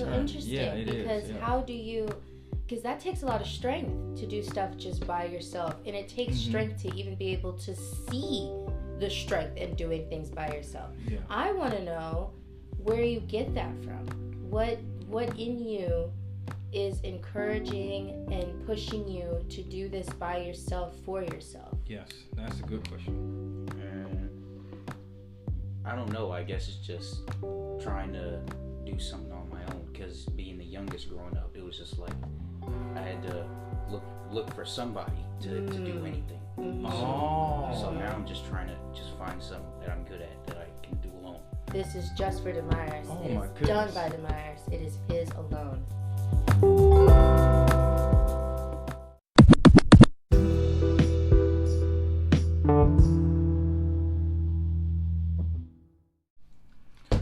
so interesting because how do you... Because that takes a lot of strength to do stuff just by yourself. And it takes strength to even be able to see the strength in doing things by yourself. Yeah. I want to know where you get that from. What in you is encouraging and pushing you to do this by yourself for yourself? Yes, that's a good question. I don't know. I guess it's just trying to do something on my own. Because being the youngest growing up, it was just like I had to look for somebody to do anything. So now I'm just trying to find something that I'm good at that I can do alone. This is just for Damirus. Oh, it my is goodness. Done by Damirus. It is his alone.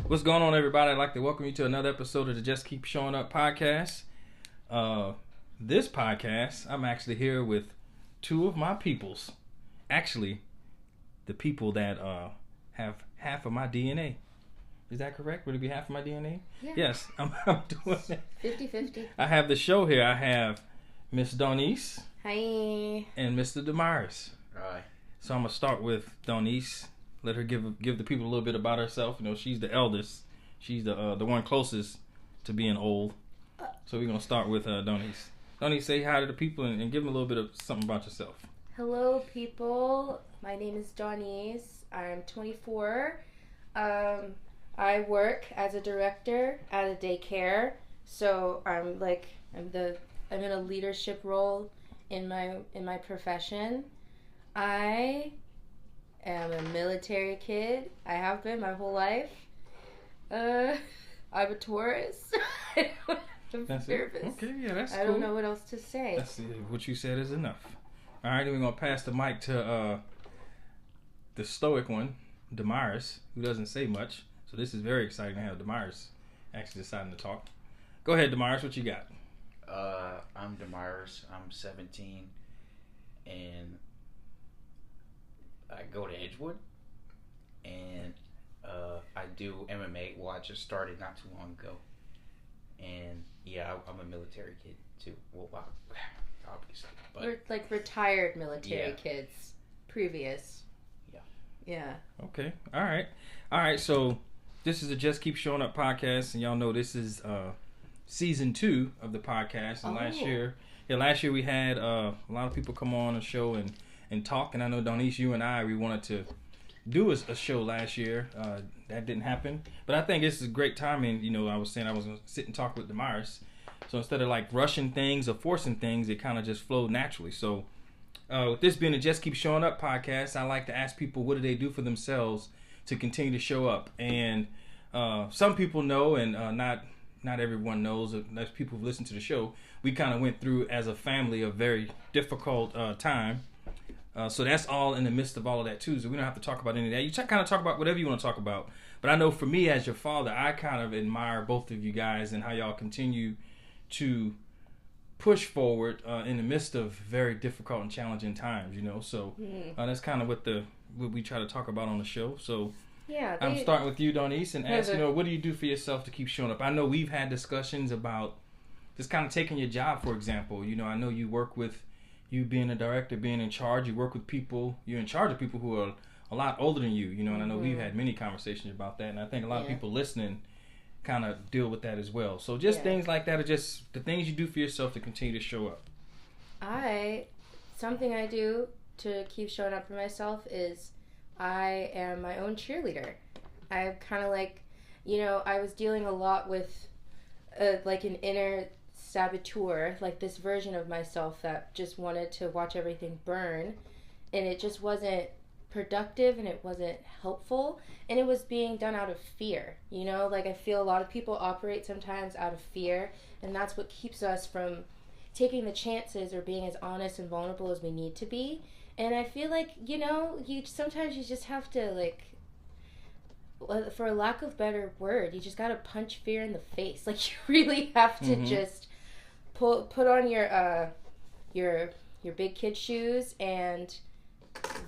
What's going on, everybody? I'd like to welcome you to another episode of the Just Keep Showing Up podcast. This podcast, I'm actually here with two of my peoples. Actually, the people that have half of my DNA. Is that correct? Would it be half of my DNA? Yeah. Yes, I'm doing it. 50-50. I have the show here. I have Miss Dawnece. Hi. And Mr. Damirus. Hi. So I'm going to start with Dawnece. Let her give the people a little bit about herself. You know, she's the eldest. She's the one closest to being old. So we're going to start with Dawnece. Dawnece, say hi to the people and give them a little bit of something about yourself. Hello, people. My name is Dawnece. I'm 24. I work as a director at a daycare. So I'm in a leadership role in my profession. I am a military kid. I have been my whole life. I'm a Taurus. That's nervous. It. Okay, yeah, that's cool. I don't know what else to say. That's what you said is enough. All right, then we're going to pass the mic to the stoic one, Damirus, who doesn't say much. So this is very exciting to have Damirus actually deciding to talk. Go ahead, Damirus, what you got? I'm Damirus. I'm 17, and I go to Edgewood, and I do MMA. Well, I just started not too long ago, and yeah, I'm a military kid too. Well, obviously, but we're like retired military kids. Previous. Yeah. Okay. All right. So this is a Just Keep Showing Up podcast, and y'all know this is season 2 of the podcast. And last year we had a lot of people come on the show and talk. And I know Dawnece, you and we wanted to do a show last year. That didn't happen, but I think this is great timing. You know, I was saying I was going to sit and talk with Damirus. So instead of like rushing things or forcing things, it kind of just flowed naturally. So with this being a Just Keep Showing Up podcast, I like to ask people, what do they do for themselves to continue to show up? And some people know, and not everyone knows. As people who listen to the show, we kind of went through as a family a very difficult time. So that's all in the midst of all of that too. So we don't have to talk about any of that. You kind of talk about whatever you want to talk about. But I know for me as your father, I kind of admire both of you guys and how y'all continue to push forward in the midst of very difficult and challenging times. You know, so that's kind of what we try to talk about on the show. So yeah, I'm starting with you, Dawnece, and ask what do you do for yourself to keep showing up? I know we've had discussions about just kind of taking your job, for example. You know, I know you work with. You being a director, being in charge, you work with people, you're in charge of people who are a lot older than you, you know, and I know we've had many conversations about that, and I think a lot of people listening kind of deal with that as well. So just things like that are just the things you do for yourself to continue to show up. Something I do to keep showing up for myself is I am my own cheerleader. I'm kind of like, you know, I was dealing a lot with like an inner saboteur, like this version of myself that just wanted to watch everything burn, and it just wasn't productive and it wasn't helpful, and it was being done out of fear. You know, like I feel a lot of people operate sometimes out of fear, and that's what keeps us from taking the chances or being as honest and vulnerable as we need to be. And I feel like, you know, sometimes you just have to, like, for a lack of better word, you just gotta punch fear in the face. Like, you really have to just put on your big kid shoes and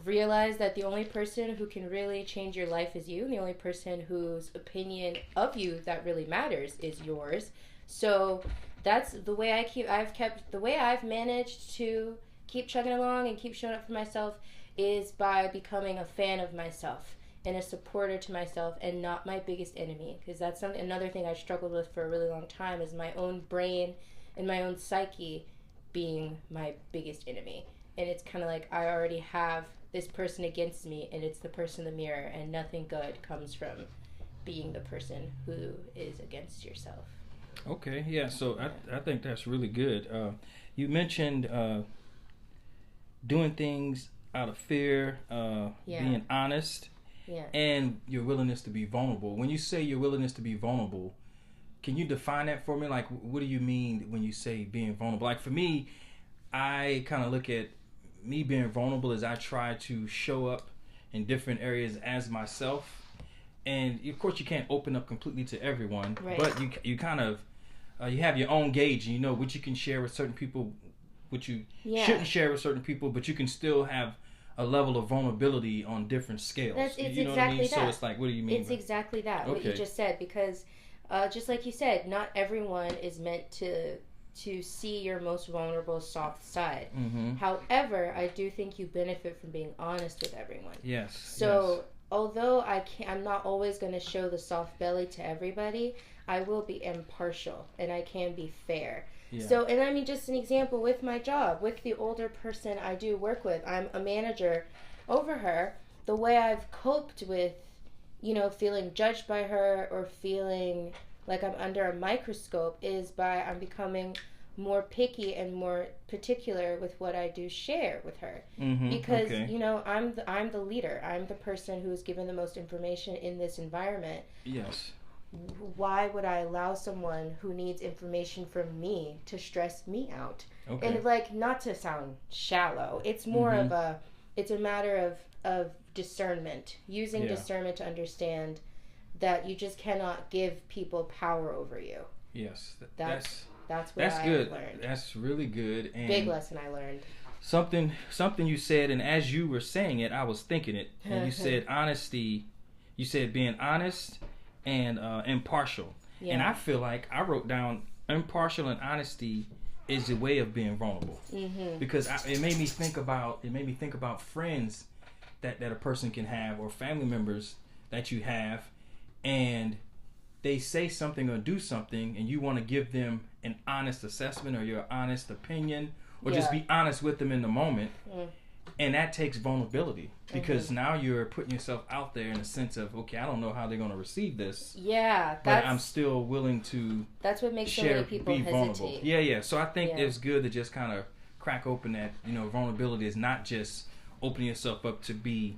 realize that the only person who can really change your life is you, and the only person whose opinion of you that really matters is yours. So that's the way I've managed to keep chugging along and keep showing up for myself is by becoming a fan of myself and a supporter to myself and not my biggest enemy. Because that's another thing I struggled with for a really long time is my own brain and my own psyche being my biggest enemy. And it's kind of like I already have this person against me, and it's the person in the mirror, and nothing good comes from being the person who is against yourself. Okay, yeah, so I think that's really good. You mentioned doing things out of fear, being honest, and your willingness to be vulnerable. When you say your willingness to be vulnerable, can you define that for me? Like, what do you mean when you say being vulnerable? Like, for me, I kind of look at me being vulnerable as I try to show up in different areas as myself. And, of course, you can't open up completely to everyone, right. But you kind of, you have your own gauge, and you know what you can share with certain people, what you shouldn't share with certain people, but you can still have a level of vulnerability on different scales. It's you know exactly what I mean? that. So it's like, what do you mean? It's exactly that, what you just said, because just like you said, not everyone is meant to see your most vulnerable, soft side. Mm-hmm. However, I do think you benefit from being honest with everyone. Yes. So although I'm not always going to show the soft belly to everybody, I will be impartial and I can be fair. Yeah. So, and I mean, just an example with my job, with the older person I do work with, I'm a manager over her. The way I've coped with, feeling judged by her or feeling like I'm under a microscope is by I'm becoming more picky and more particular with what I do share with her. Mm-hmm, because, I'm the leader. I'm the person who is given the most information in this environment. Yes. Why would I allow someone who needs information from me to stress me out? Okay. And not to sound shallow, it's more of it's a matter of discernment, using discernment to understand that you just cannot give people power over you. Yes. That's what I good. learned. That's really good. And big lesson I learned. Something you said, and as you were saying it, I was thinking it. And you said honesty. You said being honest and impartial. Yeah. And I feel like I wrote down impartial and honesty is a way of being vulnerable. Mm-hmm. Because it made me think about friends that a person can have, or family members that you have, and they say something or do something, and you want to give them an honest assessment or your honest opinion, or just be honest with them in the moment. Mm. And that takes vulnerability, because now you're putting yourself out there in a sense of, okay, I don't know how they're going to receive this. Yeah. But I'm still willing to That's what makes so many people hesitate. Vulnerable. Yeah. So I think it's good to just kind of crack open that, vulnerability is not just opening yourself up to be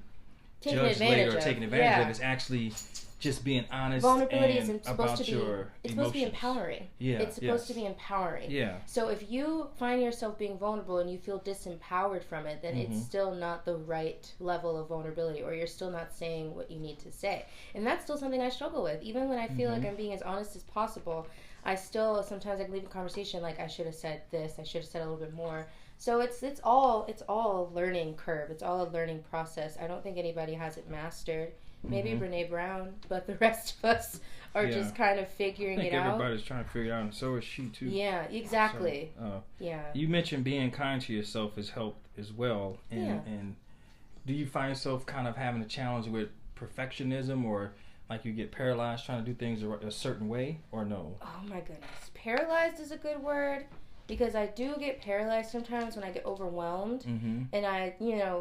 judged later or taken advantage of. It's actually just being honest. Vulnerability and is supposed to be emotions. supposed to be empowering. Yeah, it's supposed to be empowering. Yeah. So if you find yourself being vulnerable and you feel disempowered from it, then it's still not the right level of vulnerability, or you're still not saying what you need to say. And that's still something I struggle with. Even when I feel like I'm being as honest as possible, I still sometimes leave a conversation like I should have said this, I should have said a little bit more. So it's all a learning curve. It's all a learning process. I don't think anybody has it mastered. Maybe Brene Brown, but the rest of us are just kind of figuring it out. Everybody's trying to figure it out, and so is she too. Yeah, exactly. So, you mentioned being kind to yourself has helped as well. And do you find yourself kind of having a challenge with perfectionism, or like you get paralyzed trying to do things a certain way, or no? Oh my goodness. Paralyzed is a good word. Because I do get paralyzed sometimes when I get overwhelmed. And I,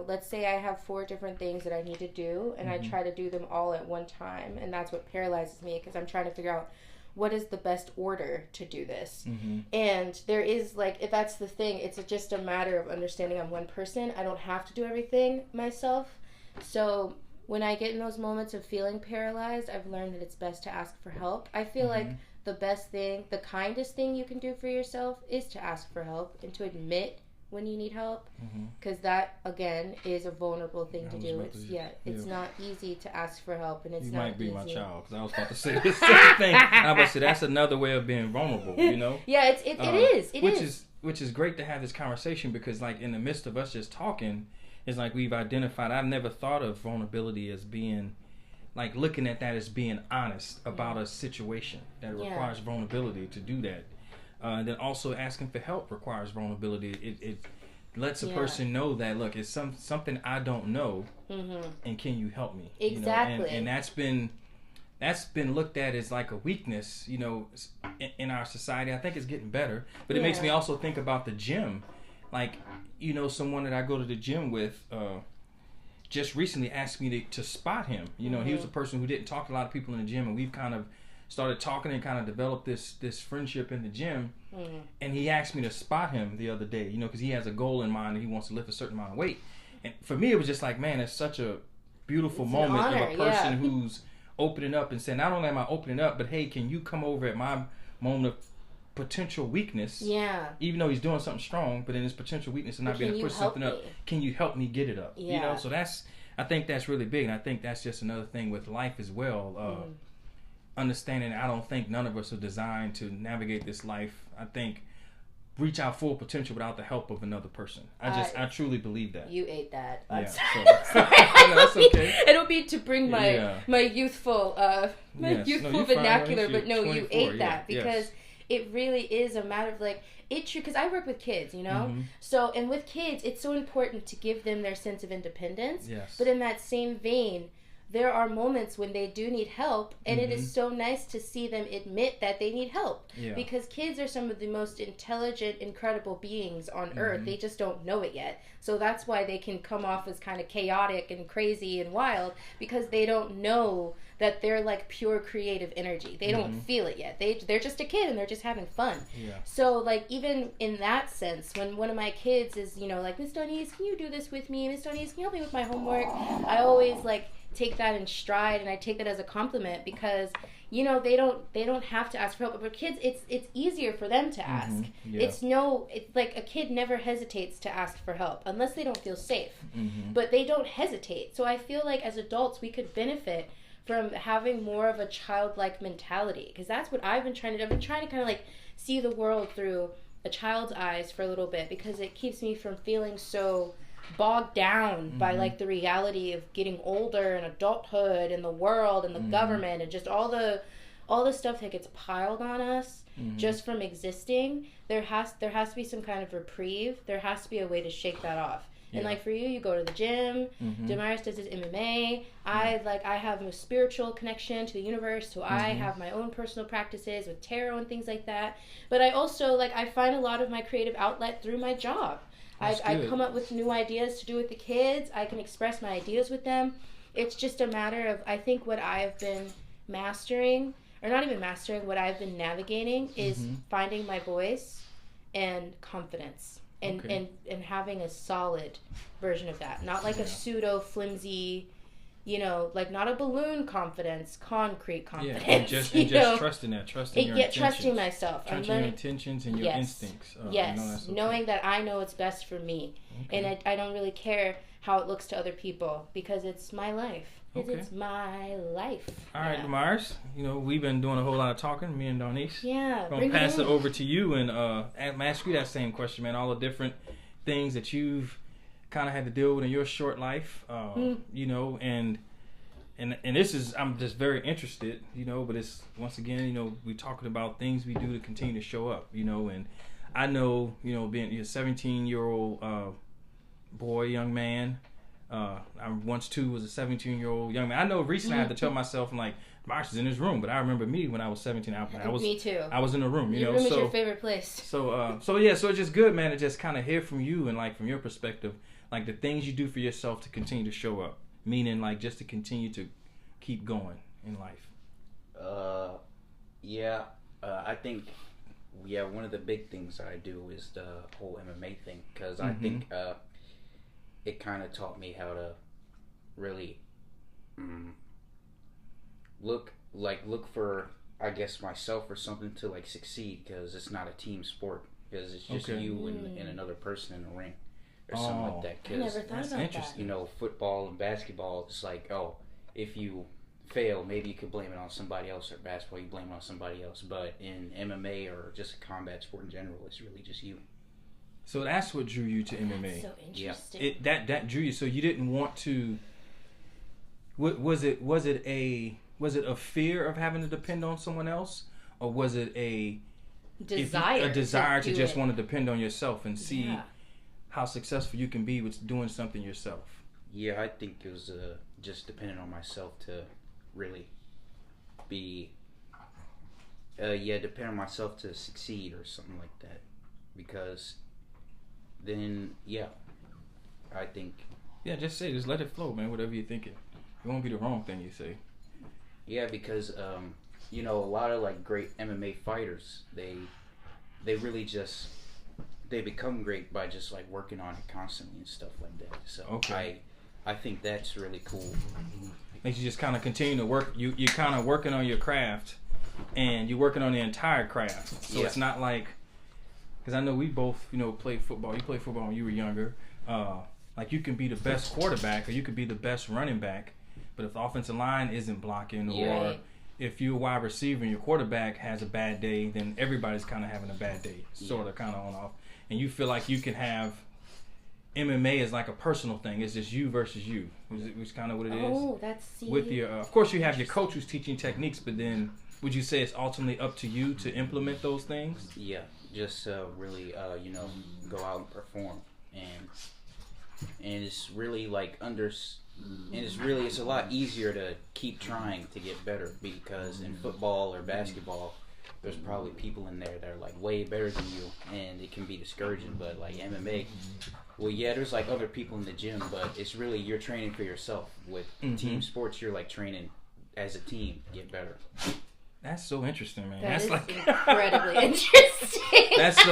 let's say I have 4 different things that I need to do, and I try to do them all at one time. And that's what paralyzes me, because I'm trying to figure out what is the best order to do this. And there is, if that's the thing, it's just a matter of understanding I'm one person. I don't have to do everything myself. So when I get in those moments of feeling paralyzed, I've learned that it's best to ask for help. I feel like the best thing, the kindest thing you can do for yourself is to ask for help and to admit when you need help, because that, again, is a vulnerable thing to do. It's not easy to ask for help, and it's not easy. You might be my child, because I was about to say the same thing. I was about to say that's another way of being vulnerable, Yeah, it is. Which is great to have this conversation, because in the midst of us just talking, it's like we've identified. I've never thought of vulnerability as being like looking at that as being honest about a situation that requires vulnerability to do that. And then also asking for help requires vulnerability. It lets a person know that, look, it's something I don't know, and can you help me? Exactly. And that's been looked at as like a weakness, in our society. I think it's getting better, but it makes me also think about the gym. Like, someone that I go to the gym with just recently asked me to spot him. He was a person who didn't talk to a lot of people in the gym, and we've kind of started talking and kind of developed this friendship in the gym. And he asked me to spot him the other day, because he has a goal in mind and he wants to lift a certain amount of weight. And for me, it was just like, man, it's such a beautiful moment of a person who's opening up and saying, not only am I opening up, but hey, can you come over at my moment of potential weakness? Yeah. Even though he's doing something strong, but in his potential weakness and not being able to push something up, can you help me get it up? Yeah. So I think that's really big, and I think that's just another thing with life as well. Understanding, I don't think none of us are designed to navigate this life. I think reach our full potential without the help of another person. I truly believe that. You ate that. Yeah, sorry. That's okay. I don't mean to bring my youthful vernacular, but no, you ate that because it really is a matter of like it's true, because I work with kids, so, and with kids it's so important to give them their sense of independence. Yes. But in that same vein, there are moments when they do need help, and it is so nice to see them admit that they need help. Yeah. Because kids are some of the most intelligent, incredible beings on earth. They just don't know it yet. So that's why they can come off as kind of chaotic and crazy and wild, because they don't know that they're like pure creative energy. They don't feel it yet. They're just a kid and they're just having fun. Yeah. So like even in that sense, when one of my kids is, like, Miss Dawnece, can you do this with me? Miss Dawnece, can you help me with my homework? I always like take that in stride, and I take that as a compliment, because they don't have to ask for help. But for kids, it's easier for them to ask. Yeah. It's like a kid never hesitates to ask for help unless they don't feel safe. But they don't hesitate. So I feel like as adults we could benefit from having more of a childlike mentality, because that's what I've been trying to do. I've been trying to kind of like see the world through a child's eyes for a little bit, because it keeps me from feeling so bogged down by like the reality of getting older and adulthood and the world and the government and just all the stuff that gets piled on us just from existing. There has to be some kind of reprieve. There has to be a way to shake that off. Yeah. And like for you go to the gym. Damirus does his MMA. I have a spiritual connection to the universe, so I have my own personal practices with tarot and things like that. But I also I find a lot of my creative outlet through my job. I come up with new ideas to do with the kids. I can express my ideas with them. It's just a matter of, I think what I've been mastering, or not even mastering, what I've been navigating is finding my voice and confidence and having a solid version of that. Not like a pseudo flimsy, not a balloon confidence, concrete confidence. Yeah, and just trusting that, trusting your intentions. Trusting myself. Trusting your intentions and your instincts. Yes, knowing that I know what's best for me. Okay. And I don't really care how it looks to other people, because it's my life. It's my life. All right, Damirus. We've been doing a whole lot of talking, me and Dawnece. Yeah. I'm going to pass it over to you and ask you that same question, man. All the different things that you've kind of had to deal with in your short life, and this is, I'm just very interested, but it's, once again, we're talking about things we do to continue to show up, and I know, being a 17-year-old young man, I once too was a 17-year-old young man. I know recently I had to tell myself, I'm like, Damirus is in his room, but I remember me when I was 17. Me too. I was in the room, Your room is your favorite place. So it's just good, man, to just kind of hear from you and like from your perspective, like the things you do for yourself to continue to show up, meaning like just to continue to keep going in life. I think one of the big things I do is the whole MMA thing, because I think it kind of taught me how to really look for, I guess, myself or something to like succeed, because it's not a team sport, because it's just you and another person in the ring or something like that. I never thought about that. Football and basketball, it's like, if you fail, maybe you could blame it on somebody else, or basketball you blame it on somebody else, but in MMA or just a combat sport in general, it's really just you. So that's what drew you to MMA. That's so interesting. Yeah. That drew you. So you didn't want to was it a fear of having to depend on someone else, or was it a desire to just want to depend on yourself and see how successful you can be with doing something yourself? Yeah, I think it was just depending on myself to really be depend on myself to succeed or something like that, because then I think just let it flow, man. Whatever you're thinking, it won't be the wrong thing you say. Because a lot of like great MMA fighters, they really just they become great by just like working on it constantly and stuff like that. So I think that's really cool. Makes you just kind of continue to work. You're kind of working on your craft, and you're working on the entire craft. So it's not like, because I know we both played football. You played football when you were younger. Like you can be the best quarterback or you could be the best running back, but if the offensive line isn't blocking, or if you're a wide receiver and your quarterback has a bad day, then everybody's kind of having a bad day, sort of, kind of on off. And you feel like you can have MMA as like a personal thing. It's just you versus you, which is kind of what it is. Oh, that's with your. Of course, you have your coach who's teaching techniques, but then would you say it's ultimately up to you to implement those things? Yeah, just really, go out and perform, and it's really like it's a lot easier to keep trying to get better, because in football or basketball, there's probably people in there that are like way better than you, and it can be discouraging. But like MMA, there's like other people in the gym, but it's really you're training for yourself. With team sports, you're like training as a team to get better. That's so interesting, man. That's like incredibly interesting. That's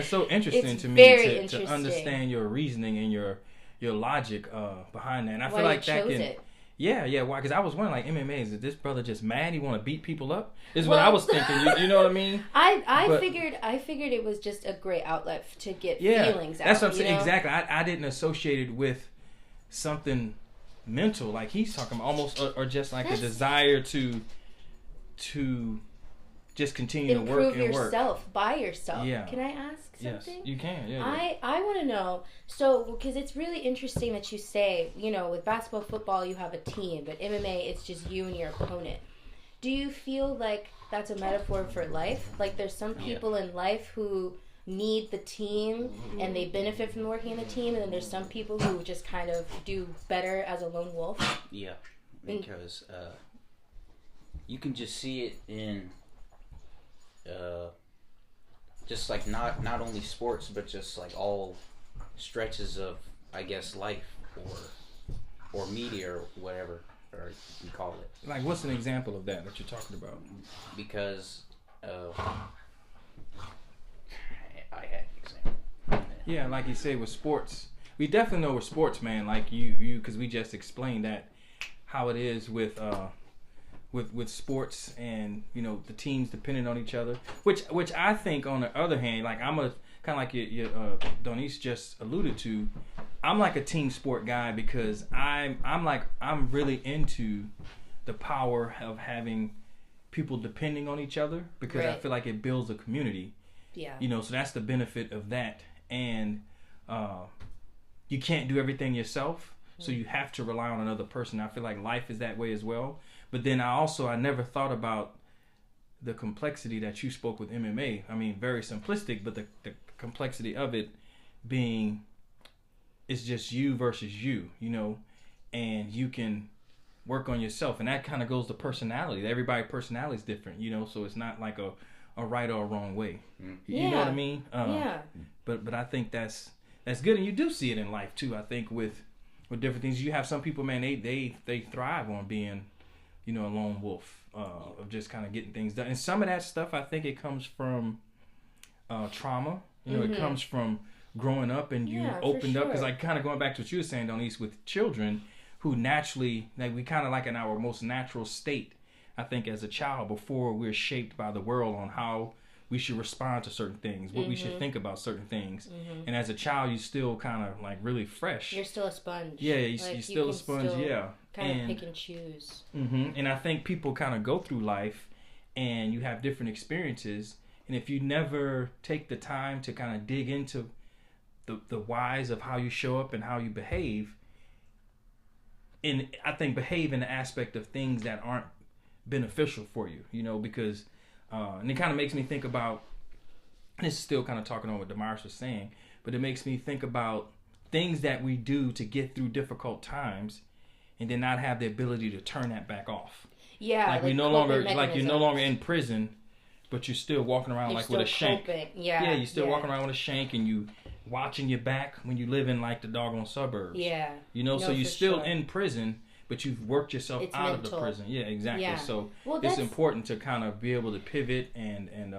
so interesting to me to understand your reasoning and your logic behind that. And I feel like that can. It. Yeah. Why? Because I was wondering, like, MMA, is this brother just mad? He want to beat people up? Is what I was thinking. You know what I mean? I figured it was just a great outlet to get feelings out. That's what I'm saying. Exactly. I didn't associate it with something mental, like he's talking about, almost, or just like a desire to just continue to work and work. Improve yourself by yourself. Yeah. Can I ask something? Yes, you can. Yeah. I want to know. So, because it's really interesting that you say, with basketball, football, you have a team, but MMA, it's just you and your opponent. Do you feel like that's a metaphor for life? Like there's some people in life who need the team and they benefit from working in the team, and then there's some people who just kind of do better as a lone wolf? Yeah, because you can just see it in just like not only sports, but just like all stretches of, I guess, life or media or whatever, or you call it. Like, what's an example of that you're talking about? Because I had an example. Yeah, like you say with sports, we definitely know with sports, man. Like you, because we just explained that how it is with sports, and the teams depending on each other. Which I think, on the other hand, like I'm a kind of like Dawnece just alluded to. I'm like a team sport guy, because I'm really into the power of having people depending on each other, because I feel like it builds a community. Yeah. So that's the benefit of that. And you can't do everything yourself, so you have to rely on another person. I feel like life is that way as well. But then I never thought about the complexity that you spoke with MMA. I mean, very simplistic, but the complexity of it being, it's just you versus you, and you can work on yourself. And that kind of goes to personality. Everybody's personality is different, so it's not like a right or a wrong way. You know what I mean? But I think that's good, and you do see it in life too. I think with different things, you have some people, man, they thrive on being, a lone wolf, of just kind of getting things done. And some of that stuff, I think it comes from trauma. It comes from growing up, and you opened up, because like kind of going back to what you were saying, Dawnece, with children who naturally, like we kind of like in our most natural state, I think, as a child, before we're shaped by the world on how we should respond to certain things, what we should think about certain things. And as a child, you still kind of like really fresh. You're still a sponge. Yeah, you're still a sponge. Kind of pick and choose. And I think people kind of go through life, and you have different experiences. And if you never take the time to kind of dig into the whys of how you show up and how you behave, I think behave in the aspect of things that aren't beneficial for you, because and it kind of makes me think about, this is still kind of talking on what Damirus was saying, but it makes me think about things that we do to get through difficult times and then not have the ability to turn that back off. Yeah, like we no longer, like you're no longer in prison, but you're still walking around like with a shank. Yeah, you're still walking around with a shank, and you watching your back when you live in like the doggone suburbs. Yeah, so you're still in prison, but you've worked yourself out of the prison. Yeah, exactly. Yeah. So it's important to kind of be able to pivot and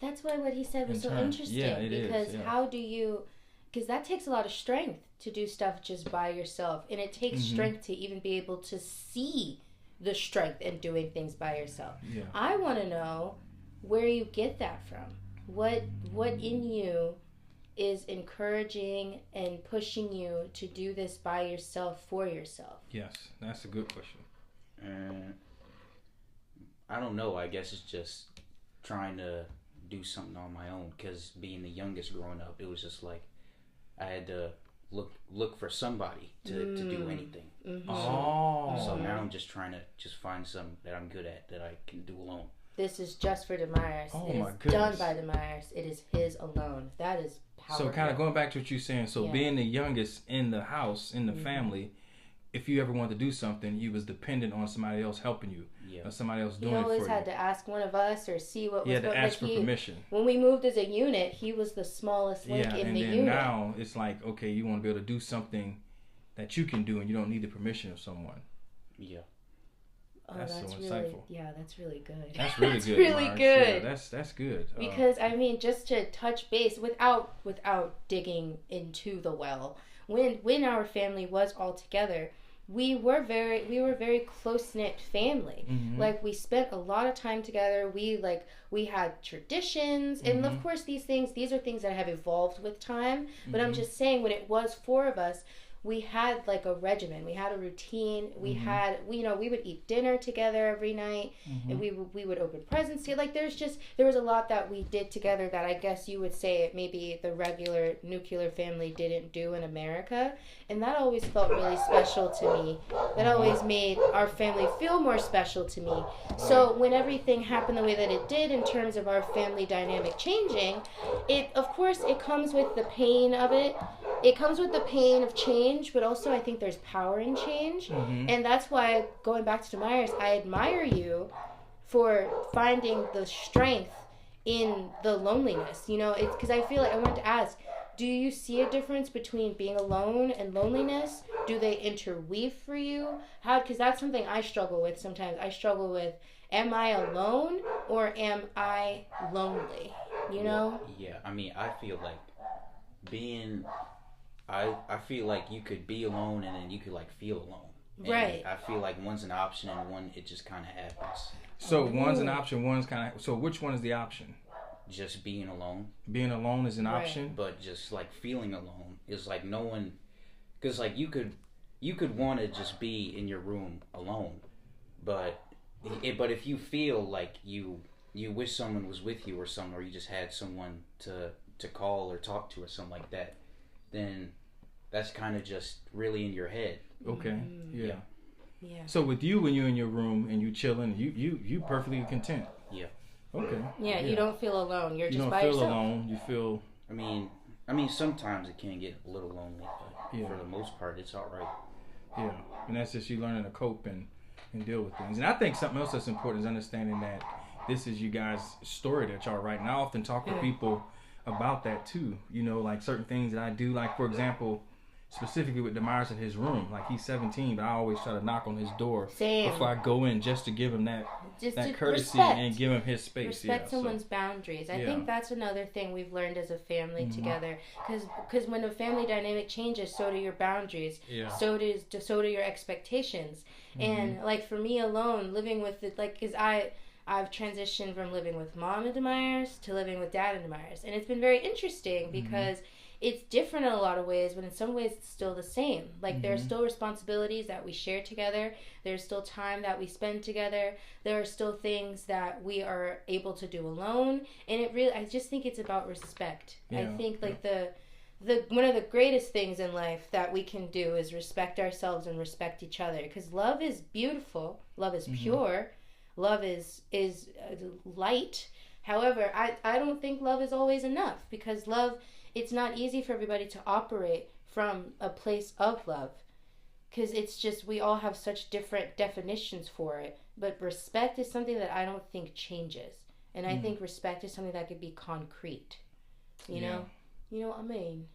that's why what he said was so interesting. Yeah, it because is. Yeah. How do you? Because that takes a lot of strength to do stuff just by yourself, and it takes strength to even be able to see the strength in doing things by yourself. Yeah. I want to know where you get that from. What in you is encouraging and pushing you to do this by yourself for yourself? Yes, that's a good question. I don't know. I guess it's just trying to do something on my own, because being the youngest growing up, it was just like I had to look for somebody to do anything. Mm-hmm. So now I'm just trying to find something that I'm good at that I can do alone. This is just for Damirus. Oh, it my is goodness. done by Damirus. It is his alone. That is powerful. So kind of going back to what you're saying, being the youngest in the house, in the family, if you ever wanted to do something, you was dependent on somebody else helping you. Or somebody else doing it for you. You always had to ask one of us or see what was going on. You had to ask for permission. When we moved as a unit, he was the smallest link in the unit. And now it's like, okay, you want to be able to do something that you can do and you don't need the permission of someone. Yeah. That's so insightful. Really, yeah, that's really good. That's really good. Really good. Yeah, that's good. Because I mean, just to touch base without digging into the well, when our family was all together, we were very close-knit family. Mm-hmm. Like, we spent a lot of time together. We had traditions, and of course these are things that have evolved with time, but I'm just saying, when it was four of us, we had like a regimen. We had a routine. We had, we would eat dinner together every night, and we would open presents together. Like, there was a lot that we did together that I guess you would say maybe the regular nuclear family didn't do in America, and that always felt really special to me. That always made our family feel more special to me. So when everything happened the way that it did in terms of our family dynamic changing, it comes with the pain of it. It comes with the pain of change, but also I think there's power in change. And that's why, going back to Damirus, I admire you for finding the strength in the loneliness. It's because I feel like, I wanted to ask, do you see a difference between being alone and loneliness? Do they interweave for you? Because that's something I struggle with sometimes. I struggle with, am I alone or am I lonely? Yeah, I mean, I feel like I feel like you could be alone and then you could like feel alone. And right. I feel like one's an option and one, it just kind of happens. So one's an option, one's kind of... So which one is the option? Just being alone. Being alone is an option? But just like feeling alone is like no one... Because like you could want to just be in your room alone. But if you feel like you wish someone was with you or something, or you just had someone to call or talk to or something like that, then that's kind of just really in your head. Okay. Yeah. So with you, when you're in your room and you chilling, you perfectly content. Yeah. Okay. Yeah, you don't feel alone. You're just by yourself. You don't feel alone. You feel... I mean, sometimes it can get a little lonely, but for the most part, it's all right. Yeah, and that's just you learning to cope and deal with things. And I think something else that's important is understanding that this is you guys' story that y'all write. And I often talk to people about that too. Like certain things that I do, like for example, specifically with Damirus in his room. Like he's 17, but I always try to knock on his door before I go in, just to give him that courtesy and give him his space. Respect someone's boundaries. I think that's another thing we've learned as a family together. Because when the family dynamic changes, so do your boundaries. Yeah. So do your expectations. And like for me alone, living with it, like, because I've transitioned from living with mom and Damirus to living with dad and Damirus, and it's been very interesting because it's different in a lot of ways, but in some ways it's still the same. Like there are still responsibilities that we share together. There's still time that we spend together. There are still things that we are able to do alone, and I just think it's about respect. I think like one of the greatest things in life that we can do is respect ourselves and respect each other, because love is beautiful, love is pure, love is light. However, I don't think love is always enough, because love, it's not easy for everybody to operate from a place of love, because it's just, we all have such different definitions for it. But respect is something that I don't think changes, and I think respect is something that could be concrete, you know what I mean?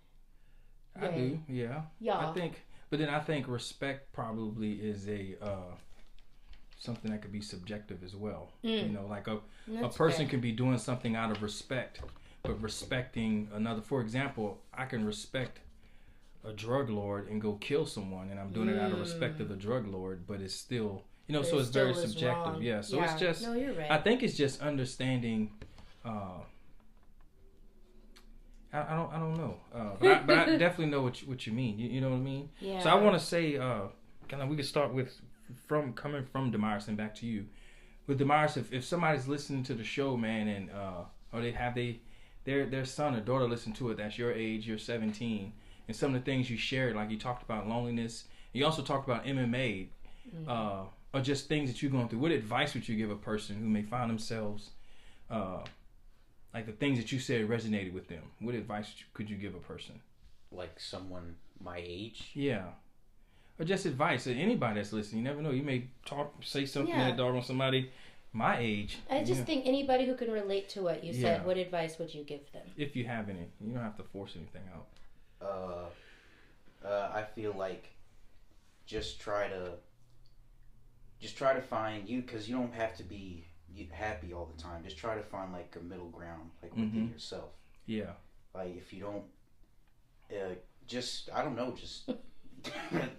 I do, yeah. Yeah. I think respect probably is a something that could be subjective as well. You know, like a person can be doing something out of respect, but respecting another. For example, I can respect a drug lord and go kill someone, and I'm doing it out of respect of the drug lord, but it's still, you know, so it's very subjective. Wrong. Yeah. So it's just, no, you're right. I think it's just understanding. I don't know, but I definitely know what you mean. You know what I mean? Yeah. So I want to say, we could start with coming from Damirus and back to you. With Damirus, if somebody's listening to the show, man, and or they have their son or daughter listen to it, that's your age, you're 17, and some of the things you shared, like you talked about loneliness, you also talked about MMA, or just things that you're going through. What advice would you give a person who may find themselves like the things that you said resonated with them? What advice could you give a person? Like someone my age? Yeah. Or just advice. Anybody that's listening, you never know. You may say something that dog on somebody my age. I just think anybody who can relate to what you said, what advice would you give them? If you have any. You don't have to force anything out. I feel like just try to find you, because you don't have to be happy all the time. Just try to find like a middle ground, like within yourself. Yeah. Like if you don't, just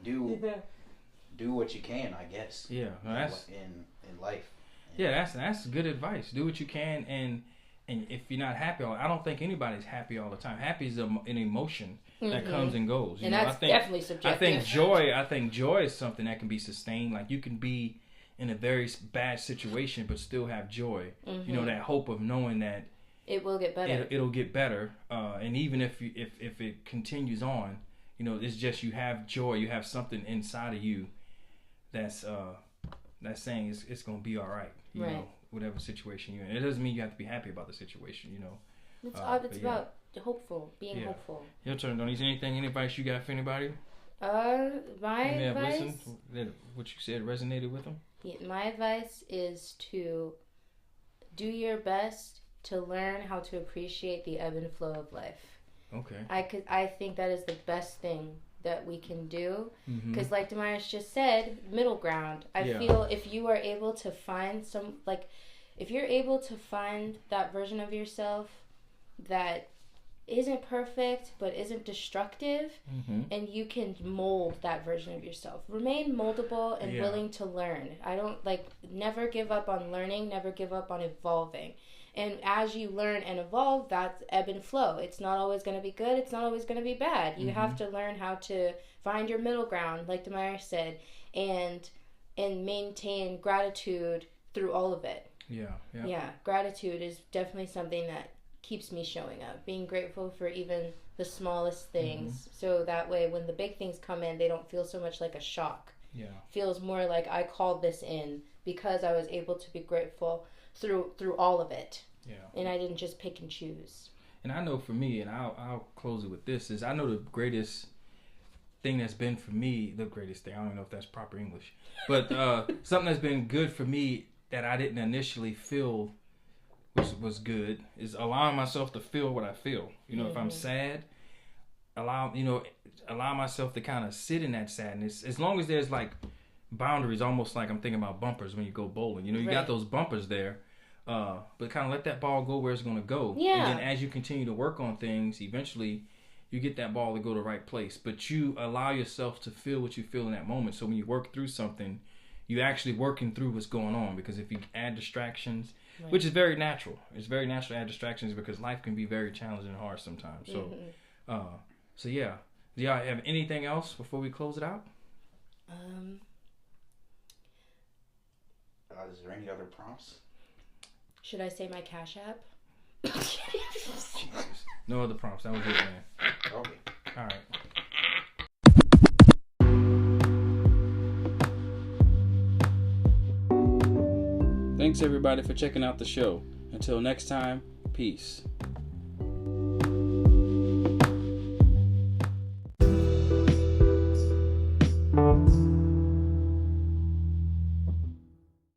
do what you can, I guess. Yeah. No, that's in life. Yeah, that's good advice. Do what you can, and if you're not happy, I don't think anybody's happy all the time. Happy is an emotion that comes and goes. That's definitely subjective. I think joy is something that can be sustained. Like you can be in a very bad situation, but still have joy. You know, that hope of knowing that it will get better. It'll get better. And even if it continues on, you know, it's just you have joy. You have something inside of you that's saying it's gonna be all right. You know, whatever situation you're in. It doesn't mean you have to be happy about the situation. You know, it's about being hopeful. Your turn, Dawnece. Anything? Any advice you got for anybody? My advice. What you said resonated with them. Yeah, my advice is to do your best to learn how to appreciate the ebb and flow of life. Okay. I think that is the best thing that we can do, because like Damirus just said, middle ground. I feel if you are able to find if you're able to find that version of yourself that isn't perfect but isn't destructive, and you can mold that version of yourself. Remain moldable and willing to learn. I don't never give up on learning, never give up on evolving. And as you learn and evolve, that's ebb and flow. It's not always going to be good. It's not always going to be bad. You have to learn how to find your middle ground, like Damirus said, and maintain gratitude through all of it. Yeah. Gratitude is definitely something that keeps me showing up. Being grateful for even the smallest things, so that way when the big things come in, they don't feel so much like a shock. Yeah. Feels more like I called this in because I was able to be grateful through all of it. Yeah. And I didn't just pick and choose. And I know for me, and I'll close it with this, is I know the greatest thing that's been for me, the greatest thing, I don't know if that's proper English, but something that's been good for me that I didn't initially feel was good is allowing myself to feel what I feel. You know, if I'm sad, allow myself to kind of sit in that sadness, as long as there's like boundaries, almost like I'm thinking about bumpers when you go bowling. You know, you got those bumpers there, but kind of let that ball go where it's going to go. Yeah. And then as you continue to work on things, eventually you get that ball to go to the right place. But you allow yourself to feel what you feel in that moment. So when you work through something, you're actually working through what's going on. Because if you add distractions, which is very natural. It's very natural to add distractions because life can be very challenging and hard sometimes. So, so yeah. Do y'all have anything else before we close it out? Is there any other prompts? Should I say my Cash App? Jesus. No other prompts. That was it, man. Okay. All right. Thanks everybody for checking out the show. Until next time, peace.